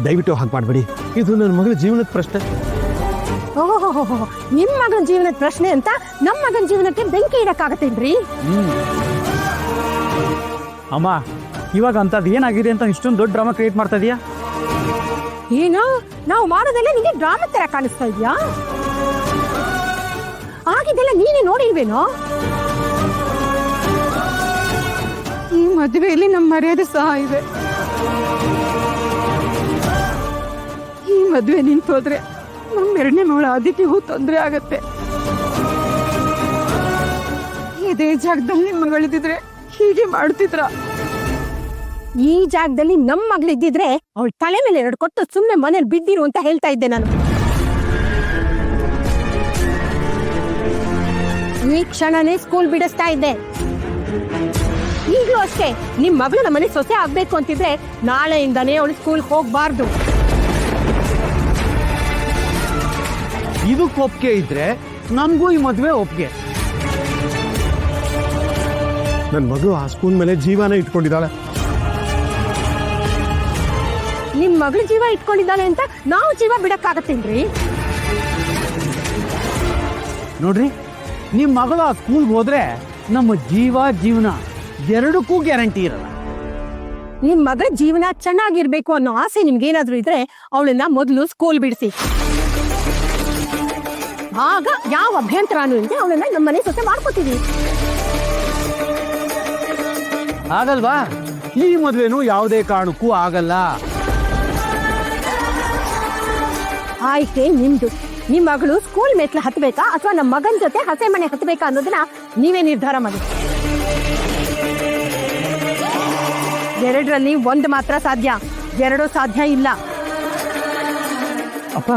ದಯವಿಟ್ಟು ಹಾಗೆ ಮಾಡಬೇಡಿ. ಇದು ನನ್ನ ಮಗಳ ಜೀವನದ ಪ್ರಶ್ನೆ. ಓಹೋ, ನಿಮ್ಮ ಮಗನ ಜೀವನದ ಪ್ರಶ್ನೆ ಅಂತ ನಮ್ಮ ಮಗನ ಜೀವನಕ್ಕೆ ಬೆಂಕಿ ಇಡಕ್ಕಾಗತ್ತೇನ್ರಿ? ಅಮ್ಮ, ಇವಾಗ ಅಂತದ್ ಏನಾಗಿದೆ ಅಂತ ಇಷ್ಟೊಂದು ದೊಡ್ಡ ಡ್ರಾಮಾ ಕ್ರಿಯೇಟ್ ಮಾಡ್ತಾ ಇದೀಯಾ? ಏನು ನಾವು ಮಾಡೋದೆಲ್ಲ ನಿಮಗೆ ಡ್ರಾಮಾ ತರ ಕಾಣಿಸ್ತಾ ಇದೆಯಾ? ಆಗಿದ್ದೆಲ್ಲ ನೀನೇ ನೋಡಿಲ್ವೇನೋ? ಈ ಮದುವೆಯಲ್ಲಿ ನಮ್ಮ ಮರ್ಯಾದೆ ಸಹ ಇದೆ. ಈ ಮದುವೆ ನಿಂತೋದ್ರೆ ನಮ್ಮ ಎರಡನೇ ಮಗಳ ಆದಿತ್ಯಗೂ ತೊಂದರೆ ಆಗತ್ತೆ. ಇದೇ ಜಾಗದಲ್ಲಿ ನಿಮ್ಮ ಮಗಳಿದ್ರೆ ಹೀಗೆ ಮಾಡ್ತಿದ್ರ? ಈ ಜಾಗದಲ್ಲಿ ನಮ್ಮ ಮಗಳಿದ್ದಿದ್ರೆ ಅವಳ ತಲೆ ಮೇಲೆ 2 ಕೊಟ್ಟು ಸುಮ್ಮನೆ ಮನೇಲಿ ಬಿದ್ದಿರು ಅಂತ ಹೇಳ್ತಾ ಇದ್ದೆ ನಾನು. ಈ ಕ್ಷಣನೇ ಸ್ಕೂಲ್ ಬಿಡಿಸ್ತಾ ಇದ್ದೆ. ಈಗಲೂ ಅಷ್ಟೇ, ನಿಮ್ ಮಗಳು ನಮ್ಮ ಮನೆ ಸೊಸೆ ಆಗ್ಬೇಕು ಅಂತಿದ್ರೆ ನಾಳೆಯಿಂದಾನೇ ಅವಳು ಸ್ಕೂಲ್ ಹೋಗ್ಬಾರ್ದು. ಇದಕ್ಕೆ ಒಪ್ಪಿಗೆ ಇದ್ರೆ ನಮಗೂ ಈ ಮದುವೆ ಒಪ್ಪಿಗೆ. ನನ್ನ ಮಗಳು ಆ ಸ್ಕೂಲ್ ಮೇಲೆ ಜೀವನ ಇಟ್ಕೊಂಡಿದ್ದಾಳೆ. ನಿಮ್ ಮಗಳು ಜೀವ ಇಟ್ಕೊಂಡಿದ್ದಾಳೆ ಅಂತ ನಾವು ಜೀವ ಬಿಡಕ್ಕಾಗತ್ತೇನ್ರಿ? ನೋಡ್ರಿ, ನಿಮ್ ಮಗಳು ಆ ಸ್ಕೂಲ್ಗೆ ಹೋದ್ರೆ ನಮ್ಮ ಜೀವನ ಎರಡಕ್ಕೂ ಗ್ಯಾರಂಟಿ ಇರಲ್ಲ. ನಿಮ್ ಮಗಳ ಜೀವನ ಚೆನ್ನಾಗಿರ್ಬೇಕು ಅನ್ನೋ ಆಸೆ ನಿಮ್ಗೇನಾದ್ರೂ ಇದ್ರೆ ಅವಳನ್ನ ಮೊದಲು ಸ್ಕೂಲ್ ಬಿಡಿಸಿ. ಆಗ ಯಾವ ಅಭ್ಯಂತರನೂ ಇಲ್ಲದೆ ಅವಳನ್ನ ನಮ್ಮ ಮನೆ ಸೊಸೆ ಮಾಡ್ಕೋತೀವಿ. ಆಗಲ್ವಾ? ಈ ಮದ್ವೆನೂ ಯಾವುದೇ ಕಾರಣಕ್ಕೂ ಆಗಲ್ಲ. ಆಯ್ಕೆ ನಿಮ್ದು. ನಿಮ್ ಮಗಳು ಸ್ಕೂಲ್ ಮೆಟ್ಲು ಹತ್ಬೇಕಾ ಅಥವಾ ನಮ್ಮ ಮಗನ ಜೊತೆ ಹಸೆ ಮನೆ ಹತ್ಬೇಕಾ ಅನ್ನೋದನ್ನ ನೀವೇ ನಿರ್ಧಾರ ಮಾಡಿ. 2ರಲ್ಲಿ 1 ಮಾತ್ರ ಸಾಧ್ಯ, 2 ಸಾಧ್ಯ ಇಲ್ಲ. ಅಪ್ಪ,